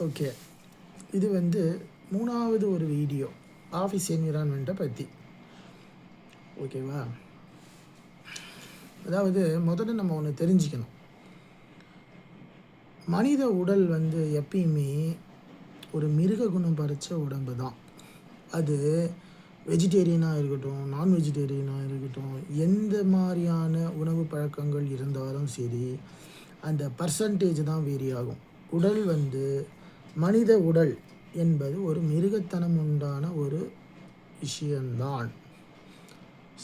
Okay. இது வந்து 3வது ஒரு வீடியோ. ஆஃபீஸ் என்விரான்மெண்ட்ட பத்தி. ஓகேவா? அதாவது முதல்ல நம்ம ஒண்ணு தெரிஞ்சுக்கணும். மனித உடல் வந்து எப்பயுமே ஒரு மிருக குணம் படைச்ச உடம்பு தான். அது வெஜிடேரியனா இருக்கட்டும், நான் வெஜிடேரியனா இருக்கட்டும், எந்த மாரியான உணவு பழக்கங்கள் இருந்தாலும் சரி, அந்த பெர்சன்டேஜ் தான் வேரி ஆகும். உடல் வந்து மனித உடல் என்பது ஒரு மிருகத்தனம் உண்டான ஒரு விஷயந்தான்.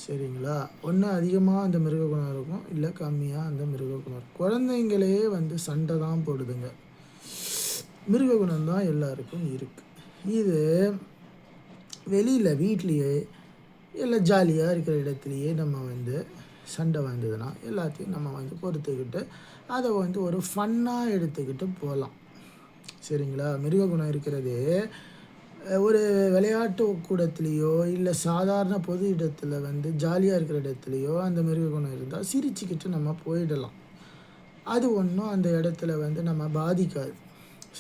சரிங்களா? ஒண்ணு அதிகமா அந்த மிருக குணம் இருக்கும். இல்ல கம்மியா அந்த மிருக குணம் இருக்கும். குழந்தைங்களே வந்து சண்டை தான் போடுதுங்க. மிருக குணம் தான் எல்லாருக்கும் இருக்கு. இது வெளியில வீட்லயே இல்ல ஜாலியா இருக்கிற இடத்துலயே நம்ம வந்து சண்டை வந்ததுன்னா, எல்லாத்தையும் நம்ம வந்து பொறுத்துக்கிட்டு, அத வந்து ஒரு ஃபன்னா எடுத்துக்கிட்டு போலாம். சரிங்களா? மிருக குணம் இருக்கிறது ஒரு விளையாட்டு கூடத்திலயோ, இல்ல சாதாரண பொது இடத்துல வந்து ஜாலியா இருக்கிற இடத்துலயோ அந்த மிருக குணம் இருந்தா சிரிச்சுக்கிட்டு நம்ம போயிடலாம். அது ஒண்ணும் அந்த இடத்துல வந்து நம்ம பாதிக்காது.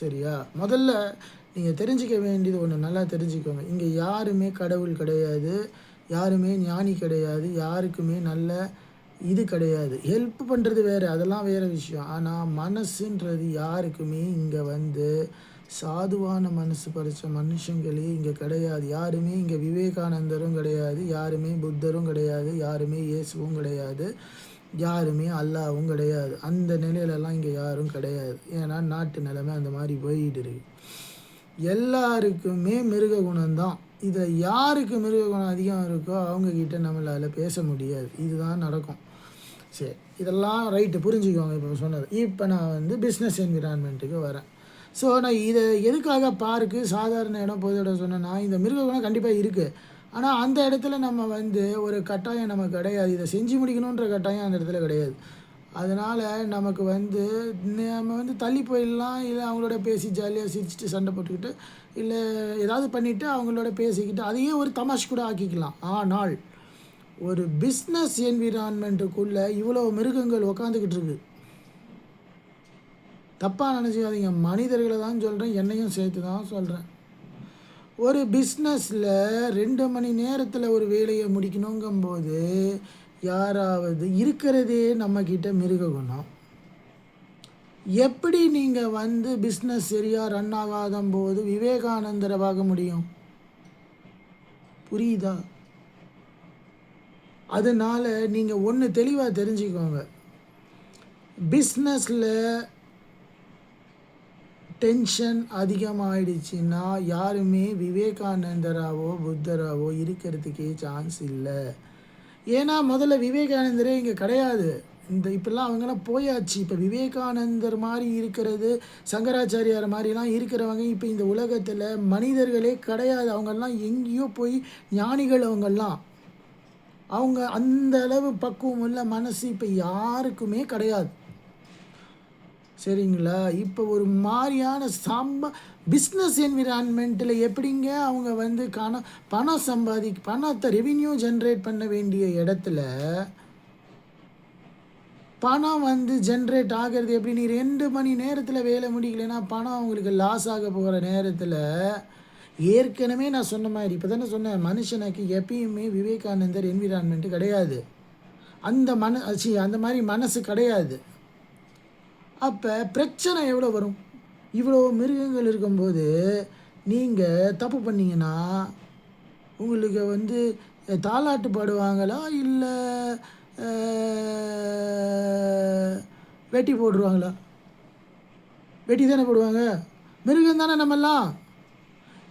சரியா? முதல்ல நீங்க தெரிஞ்சுக்க வேண்டியது ஒண்ணு நல்லா தெரிஞ்சுக்கோங்க. இங்க யாருமே கடவுள் கிடையாது. யாருமே ஞானி கிடையாது. யாருக்குமே நல்ல இது கிடையாது. ஹெல்ப் பண்றது வேற. அதெல்லாம் வேற விஷயம். ஆனா மனசுன்றது யாருக்குமே இங்க வந்து சாதுவான மனசு படைச்ச மனுஷங்களே இங்க கிடையாது. யாருமே இங்க விவேகானந்தரும் கிடையாது. யாருமே புத்தரும் கிடையாது. யாருமே இயேசுவும் கிடையாது. யாருமே அல்லாவும் கிடையாது. அந்த நிலையிலலாம் இங்க யாரும் கிடையாது. ஏன்னா நாட்டு நிலைமை அந்த மாரி போயிட்டு இருக்கு. எல்லாருக்குமே மிருக குணம் தான். இத யாருக்கு மிருக குணம் அதிகம் இருக்கோ அவங்க கிட்ட நம்மளால பேச முடியாது. இதுதான் நடக்கும். சரி. இதெல்லாம் ரைட்டு புரிஞ்சுக்கோங்க இப்ப சொன்னது. இப்ப நான் வந்து பிசினஸ் என்விரான்மென்ட்க்கு வரேன். ஸோ நான் இத எதுக்காக பார்க்கு, சாதாரண இடம், பொது இடம் சொன்னேன்னா, இந்த மிருக குணம் கண்டிப்பா இருக்கு. ஆனா அந்த இடத்துல நம்ம வந்து ஒரு கட்டாயம் நமக்கு கிடையாது. இத செஞ்சு முடிக்கணுன்ற கட்டாயம் அந்த இடத்துல கிடையாது. அதனால நமக்கு வந்து நம்ம வந்து தள்ளி போயிடலாம். இல்ல அவங்களோட பேசி ஜாலியா சிரிச்சுட்டு சண்டை போட்டுக்கிட்டு, இல்ல ஏதாவது பண்ணிட்டு அவங்களோட பேசிக்கிட்டு அதையே ஒரு தமாஷ் கூட ஆக்கிக்கலாம். ஆனால் ஒரு பிசினஸ் என்விரான்மென்ட்டுக்குள்ள இவ்வளோ மிருகங்கள் உட்காந்துக்கிட்டு இருக்கு. தப்பா நினைச்சுக்காதீங்க. மனிதர்கள தான் சொல்றேன். என்னையும் சேர்த்து தான் சொல்றேன். ஒரு பிசினஸ்ல 2 மணி நேரத்துல ஒரு வேலைய முடிக்கணுங்கும்போது, யாராவது இருக்கிறதே நம்மகிட்ட மிருக குணம். எப்படி நீங்க வந்து பிசினஸ் சரியா ரன் ஆகாதம்போது விவேகானந்தர பார்க்க முடியும்? புரியுதா? அதனால நீங்க ஒண்ணு தெளிவா தெரிஞ்சுக்கோங்க. பிசினஸ்ல டென்ஷன் அதிகமாயிடுச்சுன்னா, யாருமே விவேகானந்தராவோ, புத்தராவோ இருக்கிறதுக்கே சான்ஸ் இல்ல. ஏன்னா முதல்ல விவேகானந்தரே இங்க கிடையாது. இப்பல்லாம் அவங்கலாம் போயாச்சு. இப்ப விவேகானந்தர் மாரி இருக்கிறது, சங்கராச்சாரியார் மாரிலாம் இருக்கிறவங்க இப்ப இந்த உலகத்துல மனிதர்களே கிடையாது. அவங்கலாம் எங்கேயோ போய் ஞானிகள் அவங்கலாம். அவங்க அந்த அளவு பக்குவம் உள்ள மனசு இப்ப யாருக்குமே கிடையாது. சரிங்களா? இப்ப ஒரு மாரியான பிசினஸ் என்விரான்மென்ட்ல எப்படிங்க அவங்க வந்து பணம் பணத்த ரெவென்யூ ஜெனரேட் பண்ண வேண்டிய இடத்துல, பணம் வந்து ஜெனரேட் ஆகுறது எப்படி? நீ 2 மணி நேரத்துல வேலை முடிக்கலைன்னா, பணம் உங்களுக்கு லாஸ் ஆக போற நேரத்துல, ஏற்கனவே நான் சொன்ன மாரி, இப்ப தானே சொன்னேன், மனுஷனுக்கு எப்பயுமே விவேகானந்தர் என்விரான்மென்ட் கிடையாது. அந்த மாரி மனசு கிடையாது. அப்ப பிரச்சனை எவ்வளோ வரும்? இவ்வளோ மிருகங்கள் இருக்கும்போது, நீங்க தப்பு பண்ணீங்கன்னா, உங்களுக்கு வந்து தாலாட்டு பாடுவாங்களா? இல்ல அ வெட்டி போட்டுருவாங்களா? வெட்டி தானே போடுவாங்க. மிருகம் தானே நம்மல்லாம்.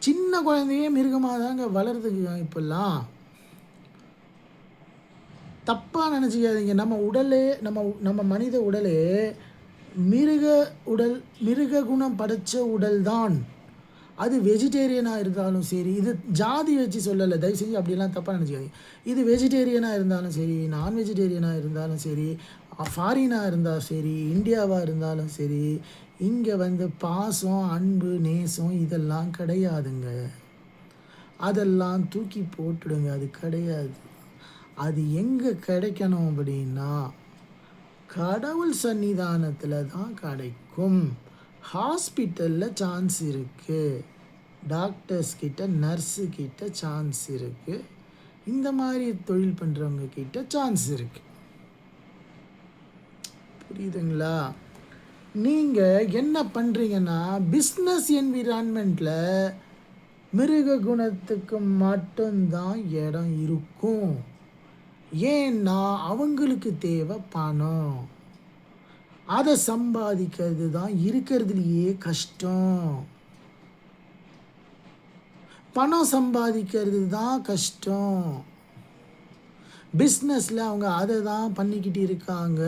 சின்ன குழந்தையே மிருகமா தாங்க வளருதுங்க இப்பல்லாம். தப்பா நினைச்சுக்காதீங்க. நம்ம உடலே நம்ம மனித உடலே மிருக உடல், மிருக குணம் படைச்ச உடல் தான். அது வெஜிடேரியனா இருந்தாலும் சரி, இது ஜாதி வச்சு சொல்லல. தயவு செஞ்சு அப்படிலாம் தப்பா நினைச்சுக்காதீங்க. இது வெஜிடேரியனா இருந்தாலும் சரி, நான் வெஜிடேரியனா இருந்தாலும் சரி, ஃபாரினா இருந்தா சரி, இந்தியாவா இருந்தாலும் சரி, இங்க வந்து பாசம், அன்பு, நேசம் இதெல்லாம் கிடையாதுங்க. அதெல்லாம் தூக்கி போட்டுடுங்க. அது கிடையாது. அது எங்க கிடைக்கணும் அப்படின்னா, கடவுள் சன்னிதானத்துல தான் கிடைக்கும். ஹாஸ்பிட்டலில் சான்ஸ் இருக்குது, டாக்டர்ஸ் கிட்ட, நர்ஸு கிட்ட சான்ஸ் இருக்குது, இந்த மாதிரி தொழில் பண்ணுறவங்க கிட்ட சான்ஸ் இருக்குது. புரியுதுங்களா? நீங்கள் என்ன பண்ணுறீங்கன்னா, பிஸ்னஸ் என்விரான்மெண்ட்டில் மிருக குணத்துக்கு மட்டும்தான் இடம் இருக்கும். ஏன்னா அவங்களுக்கு தேவை பணம். அதை சம்பாதிக்கிறது தான் இருக்கிறதுலையே கஷ்டம். பணம் சம்பாதிக்கிறது தான் கஷ்டம். பிஸ்னஸில் அவங்க அதை தான் பண்ணிக்கிட்டு இருக்காங்க.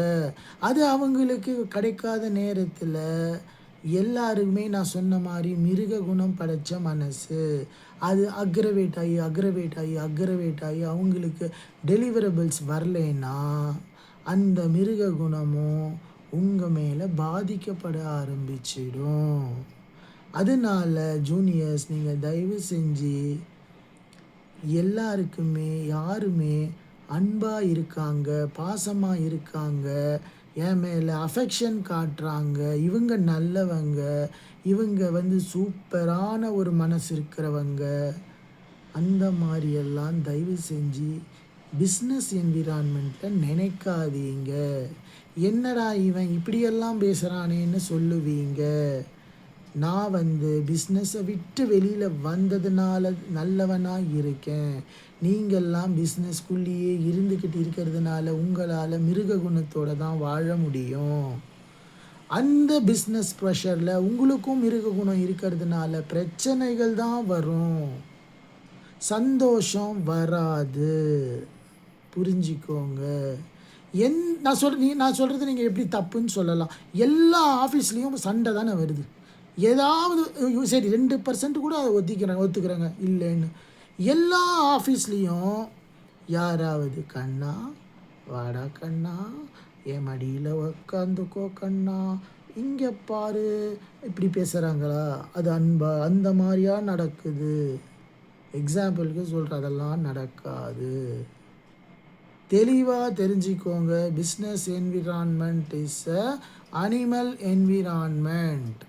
அது அவங்களுக்கு கிடைக்காத நேரத்தில் எல்லாருக்குமே நான் சொன்ன மாதிரி மிருக குணம் படைத்த மனசு அது அக்ரவேட் ஆகி அவங்களுக்கு டெலிவரபிள்ஸ் வரலைன்னா அந்த மிருக குணமும் உங்கள் மேலே பாதிக்கப்பட ஆரம்பிச்சிடும். அதனால ஜூனியர்ஸ், நீங்கள் தயவு செஞ்சு எல்லாருக்குமே யாருமே அன்பாக இருக்காங்க, பாசமாக இருக்காங்க, என் மேலே அஃபெக்ஷன் காட்டுறாங்க, இவங்க நல்லவங்க, இவங்க சூப்பரான ஒரு மனசு இருக்கிறவங்க, அந்த மாதிரியெல்லாம் தயவு செஞ்சு பிஸ்னஸ் என்விரான்மெண்ட்டில் நினைக்காதீங்க. என்னடா இவன் இப்படியெல்லாம் பேசுகிறானேன்னு சொல்லுவீங்க. நான் பிஸ்னஸை விட்டு வெளியில் வந்ததுனால நல்லவனாக இருக்கேன். நீங்கள்லாம் பிஸ்னஸ்குள்ளேயே இருந்துக்கிட்டு இருக்கிறதுனால உங்களால் மிருக குணத்தோடு தான் வாழ முடியும். அந்த பிஸ்னஸ் ப்ரெஷரில் உங்களுக்கும் மிருக குணம் இருக்கிறதுனால பிரச்சனைகள் தான் வரும், சந்தோஷம் வராது. புரிஞ்சிக்கோங்க. நான் சொல்கிறது நீங்கள் எப்படி தப்புன்னு சொல்லலாம். எல்லா ஆஃபீஸ்லேயும் சண்டை தானே வருது. ஏதாவது சரி 2% கூட அதை ஒத்துக்கிறாங்க இல்லைன்னு. எல்லா ஆஃபீஸ்லேயும் யாராவது கண்ணா வாடா கண்ணா, என் மடியில் உக்காந்துக்கோ கண்ணா, இங்கே பாரு, இப்படி பேசுகிறாங்களா? அது அன்பா? அந்த மாதிரியா நடக்குது? எக்ஸாம்பிளுக்கு சொல்கிற அதெல்லாம் நடக்காது. தெளிவாக தெரிஞ்சுக்கோங்க. Business environment is a animal environment.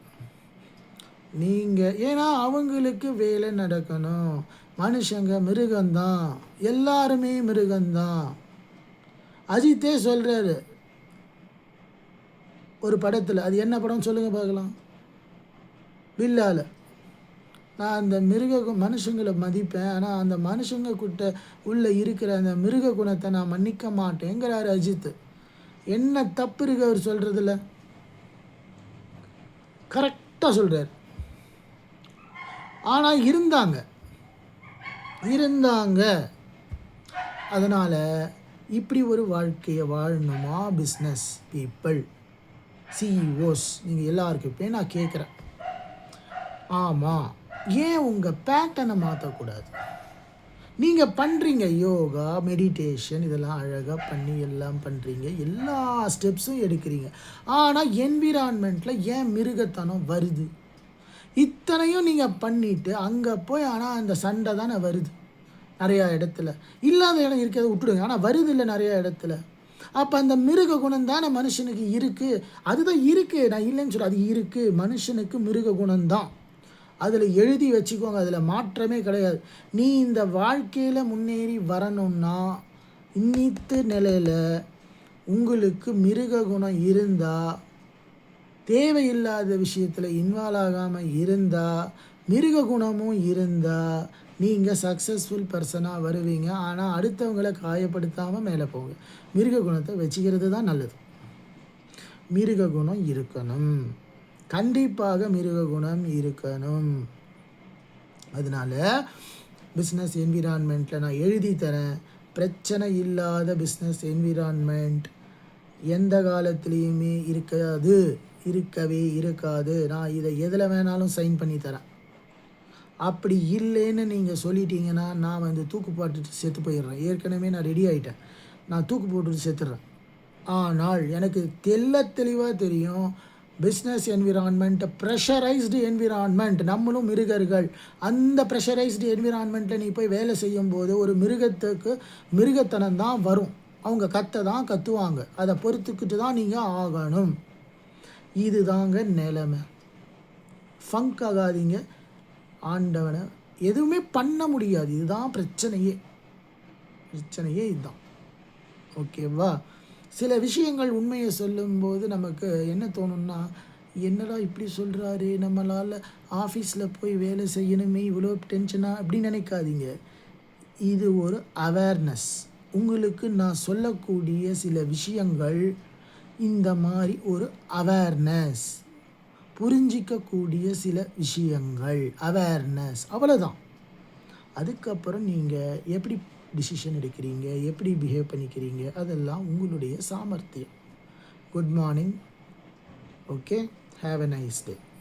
நீங்கள் ஏன்னா அவங்களுக்கு வேலை நடக்கணும். மனுஷங்க மிருகந்தான், எல்லாருமே மிருகந்தான். அஜித்தே சொல்கிறாரு ஒரு படத்தில், அது என்ன படம் சொல்லுங்கள் பார்க்கலாம்? பில்லால். நான் அந்த மனுஷங்களை மதிப்பேன், ஆனால் அந்த மனுஷங்க கிட்ட உள்ளே இருக்கிற அந்த மிருக குணத்தை நான் மன்னிக்க மாட்டேங்கிறாரு அஜித். என்ன தப்பு இருக்கு அவர் சொல்கிறதுல? கரெக்டாக சொல்கிறார். ஆனால் இருந்தாங்க. அதனால் இப்படி ஒரு வாழ்க்கையை வாழணுமா பிஸ்னஸ் பீப்புள், சிஇஓஸ், நீங்கள் எல்லாருக்குமே நான் கேட்குறேன். ஆமாம், ஏன் உங்கள் பேட்டர்னை மாற்றக்கூடாது? நீங்கள் பண்ணுறீங்க யோகா, மெடிடேஷன், இதெல்லாம் அழகாக பண்ணி எல்லாம் பண்ணுறீங்க, எல்லா ஸ்டெப்ஸும் எடுக்கிறீங்க. ஆனால் என்விரான்மெண்ட்டில் ஏன் மிருகத்தனம் வருது? இத்தனையும் நீங்கள் பண்ணிவிட்டு அங்கே போய் ஆனால் அந்த சண்டை தானே வருது நிறையா இடத்துல. இல்லாத இடம் இருக்கிறத விட்டுடுங்க, ஆனால் வருது இல்லை நிறையா இடத்துல. அப்போ அந்த மிருக குணம் தானே மனுஷனுக்கு இருக்குது. அதுதான் இருக்குது, நான் இல்லைன்னு சொல்ல, அது இருக்குது. மனுஷனுக்கு மிருக குணம்தான். அதில் எழுதி வச்சுக்கோங்க, அதில் மாற்றமே கிடையாது. நீ இந்த வாழ்க்கையில் முன்னேறி வரணும்னா இன்னித்து நிலையில் உங்களுக்கு மிருக குணம் இருந்தால், தேவையில்லாத விஷயத்தில் இன்வால்வ் ஆகாமல் இருந்தால், மிருக குணமும் இருந்தால் நீங்கள் சக்ஸஸ்ஃபுல் பர்சனாக வருவீங்க. ஆனால் அடுத்தவங்களை காயப்படுத்தாமல் மேலே போங்க. மிருக குணத்தை வச்சுக்கிறது தான் நல்லது. மிருக குணம் இருக்கணும், கண்டிப்பாக மிருக குணம் இருக்கணும். அதனால் பிஸ்னஸ் என்விரான்மெண்ட்டில் நான் எழுதி தரேன், பிரச்சனை இல்லாத பிஸ்னஸ் என்விரான்மெண்ட் எந்த காலத்துலேயுமே இருக்கவே இருக்காது. நான் இதை எதில் வேணாலும் சைன் பண்ணி தரேன். அப்படி இல்லைன்னு நீங்கள் சொல்லிட்டீங்கன்னா நான் தூக்கு போட்டுட்டு செத்து போயிடுறேன். ஏற்கனவே நான் ரெடி ஆகிட்டேன், நான் தூக்கு போட்டுட்டு செத்துடுறேன். ஆனால் எனக்கு தெளிவாக தெரியும், பிஸ்னஸ் என்விரான்மெண்ட் ப்ரெஷரைஸ்டு என்விரான்மெண்ட். நம்மளும் மிருகர்கள். அந்த ப்ரெஷரைஸ்டு என்விரான்மெண்ட்டில் நீ போய் வேலை செய்யும்போது ஒரு மிருகத்துக்கு மிருகத்தனம் தான் வரும். அவங்க தான் கத்துவாங்க. அதை பொறுத்துக்கிட்டு தான் நீங்கள் ஆகணும். இது தாங்க நிலைமை. ஃபங்க் ஆகாதீங்க. ஆண்டவனை எதுவுமே பண்ண முடியாது. இதுதான் பிரச்சனையே. பிரச்சனையே இதுதான். ஓகேவா? சில விஷயங்கள் உண்மையை சொல்லும்போது நமக்கு என்ன தோணும்னா, என்னடா இப்படி சொல்கிறாரு, நம்மளால் ஆஃபீஸில் போய் வேலை செய்யணுமே, இவ்வளோ டென்ஷனா அப்படி நினைக்காதீங்க. இது ஒரு அவேர்னஸ். உங்களுக்கு நான் சொல்லக்கூடிய சில விஷயங்கள் இந்த மாதிரி ஒரு அவேர்னஸ், புரிஞ்சிக்கக்கூடிய சில விஷயங்கள், அவேர்னஸ், அவ்வளோதான். அதுக்கப்புறம் நீங்கள் எப்படி டிசிஷன் எடுக்கிறீங்க, எப்படி பிஹேவ் பண்ணிக்கிறீங்க, அதெல்லாம் உங்களுடைய சாமர்த்தியம். Good morning. Okay, have a nice day.